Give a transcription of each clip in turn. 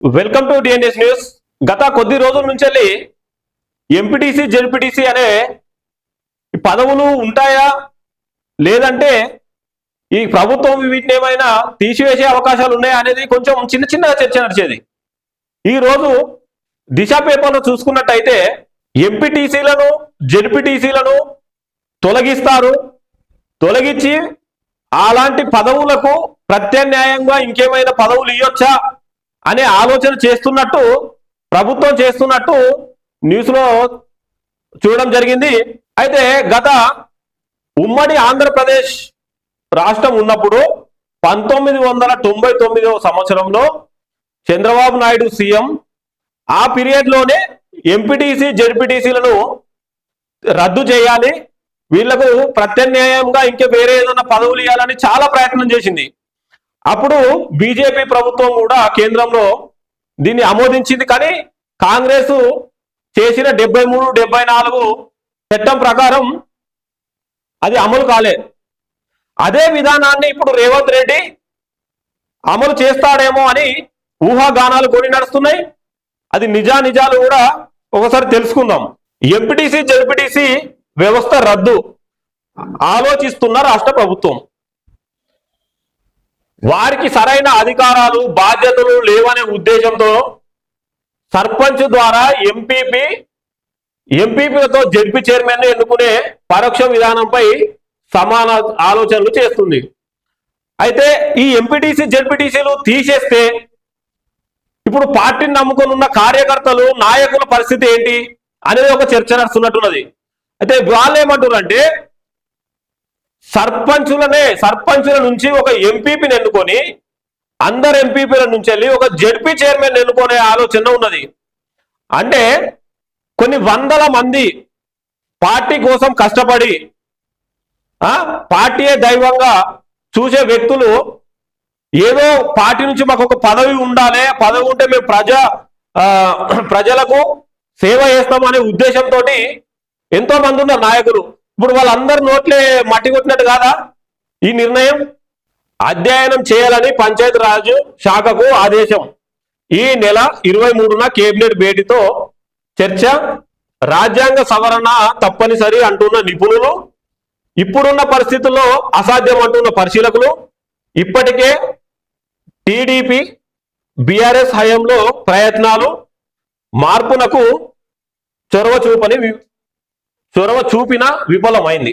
Welcome to DNS news. గత కొద్ది రోజుల నుంచి ఎంపీటీసీ జెడ్పీటీసీ అనే పదవులు ఉంటాయా లేదంటే ఈ ప్రభుత్వం వీటిని ఏమైనా తీసివేసే అవకాశాలు ఉన్నాయా అనేది కొంచెం చిన్న చర్చ నడిచేది. ఈ రోజు దిశ పేపర్లో చూసుకున్నట్టయితే ఎంపీటీసీలను జెడ్పీటీసీలను తొలగిస్తారు, తొలగించి అలాంటి పదవులకు ప్రత్యామ్నాయంగా ఇంకేమైనా పదవులు ఇవ్వచ్చా అనే ఆలోచన చేస్తున్నట్టు ప్రభుత్వం చేస్తున్నట్టు న్యూస్ లో చూడడం జరిగింది. అయితే గత ఉమ్మడి ఆంధ్రప్రదేశ్ రాష్ట్రం ఉన్నప్పుడు 1999వ సంవత్సరంలో చంద్రబాబు నాయుడు సీఎం, ఆ పీరియడ్ లోనే ఎంపీటీసీ జెడ్పీటీసీలను రద్దు చేయాలి, వీళ్లకు ప్రత్యామ్నాయంగా ఇంకా వేరే ఏదైనా పదవులు ఇవ్వాలని చాలా ప్రయత్నం చేసింది. అప్పుడు బీజేపీ ప్రభుత్వం కూడా కేంద్రంలో దీన్ని ఆమోదించింది. కానీ కాంగ్రెస్ చేసిన 73, 74 చట్టం ప్రకారం అది అమలు కాలే. అదే విధానాన్ని ఇప్పుడు రేవంత్ రెడ్డి అమలు చేస్తాడేమో అని ఊహాగానాలు కొని నడుస్తున్నాయి. అది నిజాలు కూడా ఒకసారి తెలుసుకుందాం. ఎంపీటీసీ జెడ్పీటీసీ వ్యవస్థ రద్దు ఆలోచిస్తున్న రాష్ట్ర ప్రభుత్వం. వారికి సరైన అధికారాలు బాధ్యతలు లేవనే ఉద్దేశంతో సర్పంచ్ ద్వారా ఎంపీపీలతో జెడ్పీ చైర్మన్ ఎన్నుకునే పరోక్ష విధానంపై సమాన ఆలోచనలు చేస్తుంది. అయితే ఈ ఎంపీటీసీ జెడ్పీటీసీలు తీసేస్తే ఇప్పుడు పార్టీని నమ్ముకొని ఉన్న కార్యకర్తలు నాయకుల పరిస్థితి ఏంటి అనేది ఒక చర్చ నడుస్తున్నట్టున్నది. అయితే వాళ్ళు ఏమంటారంటే సర్పంచుల నుంచి ఒక ఎంపీపీని ఎన్నుకొని అందరు ఎంపీపీల నుంచి వెళ్ళి ఒక జెడ్పీ చైర్మన్ ఎన్నుకునే ఆలోచన ఉన్నది. అంటే కొన్ని వందల మంది పార్టీ కోసం కష్టపడి పార్టీయే దైవంగా చూసే వ్యక్తులు ఏదో పార్టీ నుంచి మాకు ఒక పదవి ఉండాలి, పదవి ఉంటే మేము ప్రజలకు సేవ చేస్తామనే ఉద్దేశంతో ఎంతో మంది ఉన్నారు నాయకులు. ఇప్పుడు వాళ్ళందరూ నోట్లే మట్టి కొట్టినట్టు కాదా ఈ నిర్ణయం? అధ్యయనం చేయాలని పంచాయతీరాజ్ శాఖకు ఆదేశం. ఈ నెల 23న కేబినెట్ భేటీతో చర్చ. రాజ్యాంగ సవరణ తప్పనిసరి అంటున్న నిపుణులు, ఇప్పుడున్న పరిస్థితుల్లో అసాధ్యం అంటున్న పరిశీలకులు, ఇప్పటికే టీడీపీ బీఆర్ఎస్ హయాంలో ప్రయత్నాలు మార్పునకు చొరవ చూపిన విఫలమైంది.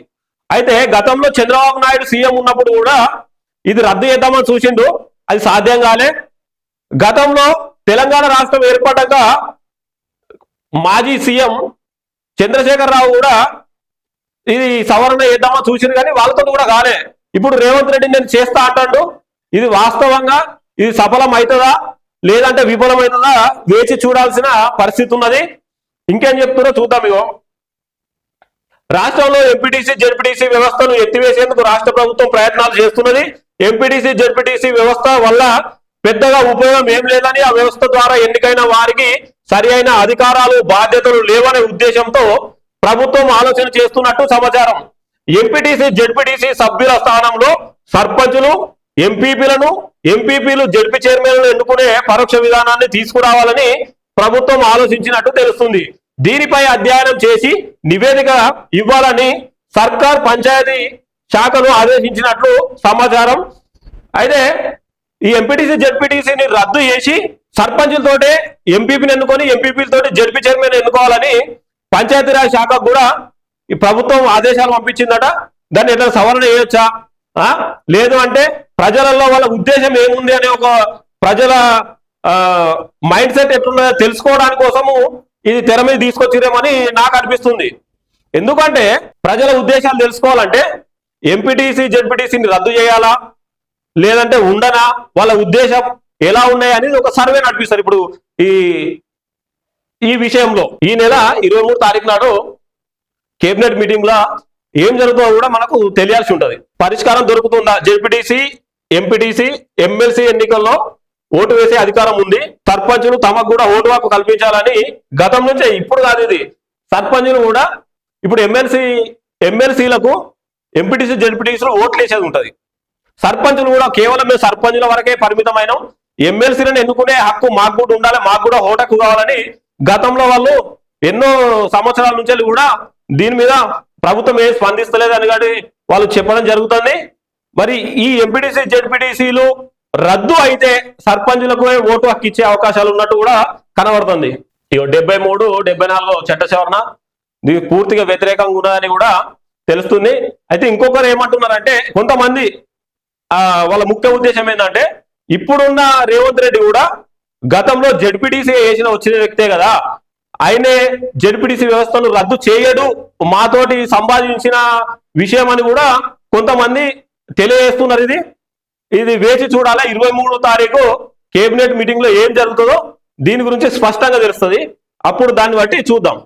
అయితే గతంలో చంద్రబాబు నాయుడు సీఎం ఉన్నప్పుడు కూడా ఇది రద్దు చేద్దామని చూసిండు, అది సాధ్యం కాలే. గతంలో తెలంగాణ రాష్ట్రం ఏర్పడ్డాక మాజీ సీఎం చంద్రశేఖరరావు కూడా ఇది సవరణ చేద్దామని చూసింది, కానీ వాళ్ళతో కూడా కాలే. ఇప్పుడు రేవంత్ రెడ్డి నేను చేస్తా అంటాడు. ఇది వాస్తవంగా ఇది సఫలం అవుతుందా లేదంటే విఫలమవుతుందా వేచి చూడాల్సిన పరిస్థితి ఉన్నది. ఇంకేం చెప్తున్నారో చూద్దాం. ఇగో రాష్ట్రంలో ఎంపీటీసీ జెడ్పీటీసీ వ్యవస్థను ఎత్తివేసేందుకు రాష్ట్ర ప్రభుత్వం ప్రయత్నాలు చేస్తున్నది. ఎంపీటీసీ జెడ్పీటీసీ వ్యవస్థ వల్ల పెద్దగా ఉపయోగం ఏం లేదని, ఆ వ్యవస్థ ద్వారా ఎన్నికైన వారికి సరి అయిన అధికారాలు బాధ్యతలు లేవనే ఉద్దేశంతో ప్రభుత్వం ఆలోచన చేస్తున్నట్టు సమాచారం. ఎంపీటీసీ జెడ్పీటీసీ సభ్యుల స్థానంలో సర్పంచులు, ఎంపీపీలు జెడ్పీ చైర్మన్లను ఎన్నుకునే పరోక్ష విధానాన్ని తీసుకురావాలని ప్రభుత్వం ఆలోచించినట్టు తెలుస్తుంది. దీనిపై అధ్యయనం చేసి నివేదిక ఇవ్వాలని సర్కార్ పంచాయతీ శాఖను ఆదేశించినట్లు సమాచారం. అయితే ఈ ఎంపీటీసీ జెడ్పీటీసీని రద్దు చేసి సర్పంచులతోటే ఎంపీపీని ఎన్నుకొని ఎంపీపీలతోటి జెడ్పీ చైర్మన్ ఎన్నుకోవాలని పంచాయతీరాజ్ శాఖకు కూడా ఈ ప్రభుత్వం ఆదేశాలు పంపించిందట. దాన్ని ఎట్లా సవరణ చేయొచ్చా లేదు అంటే ప్రజలలో వాళ్ళ ఉద్దేశం ఏముంది అనే ఒక ప్రజల మైండ్ సెట్ ఎట్లున్నదో తెలుసుకోవడానికి కోసము ఇది తెర మీద తీసుకొచ్చిరేమని నాకు అనిపిస్తుంది. ఎందుకంటే ప్రజల ఉద్దేశాలు తెలుసుకోవాలంటే ఎంపీటీసీ జెడ్పీటీసీని రద్దు చేయాలా లేదంటే ఉండనా, వాళ్ళ ఉద్దేశం ఎలా ఉన్నాయి అనేది ఒక సర్వే నడిపిస్తారు. ఇప్పుడు ఈ విషయంలో ఈ నెల 23 తారీఖు నాడు కేబినెట్ మీటింగ్ లో ఏం జరుగుతుందో కూడా మనకు తెలియాల్సి ఉంటది. పరిష్కారం దొరుకుతుందా? జెడ్పీటీసీ, ఎంపీటీసీ, ఎమ్మెల్సీ ఎన్నికల్లో ఓటు వేసే అధికారం ఉంది. సర్పంచులు తమకు కూడా ఓటు హక్కు కల్పించాలని గతం నుంచే, ఇప్పుడు కాదు ఇది, సర్పంచులు కూడా ఇప్పుడు ఎమ్మెల్సీలకు ఎంపీటీసీ జెడ్పీటీసీలు ఓట్లు వేసేది ఉంటది. సర్పంచులు కూడా కేవలం మేము సర్పంచుల వరకే పరిమితమైన, ఎమ్మెల్సీలను ఎన్నుకునే హక్కు మాకు కూడా ఉండాలి, మాకు కూడా ఓటు హక్కు కావాలని గతంలో వాళ్ళు ఎన్నో సంవత్సరాల నుంచి కూడా దీని మీద ప్రభుత్వం ఏం స్పందిస్తలేదని కానీ వాళ్ళు చెప్పడం జరుగుతుంది. మరి ఈ ఎంపీటీసీ జెడ్పీటీసీలు రద్దు అయితే సర్పంచులకు ఓటు హక్కు ఇచ్చే అవకాశాలు ఉన్నట్టు కూడా కనబడుతుంది. 73, 74 చట్ట సవరణ దీనికి పూర్తిగా వ్యతిరేకంగా ఉన్నదని కూడా తెలుస్తుంది. అయితే ఇంకొకరు ఏమంటున్నారంటే కొంతమంది వాళ్ళ ముఖ్య ఉద్దేశం ఏంటంటే ఇప్పుడున్న రేవంత్ రెడ్డి కూడా గతంలో జెడ్పీటీసీ వచ్చిన వ్యక్తే కదా, ఆయనే జెడ్పీటీసీ వ్యవస్థను రద్దు చేయడు, మాతోటి సంపాదించిన విషయం అని కూడా కొంతమంది తెలియజేస్తున్నారు. ఇది వేచి చూడాలా. 23వ తారీఖు కేబినెట్ మీటింగ్ లో ఏం జరుగుతుందో దీని గురించి స్పష్టంగా తెలుస్తుంది. అప్పుడు దాన్ని బట్టి చూద్దాం.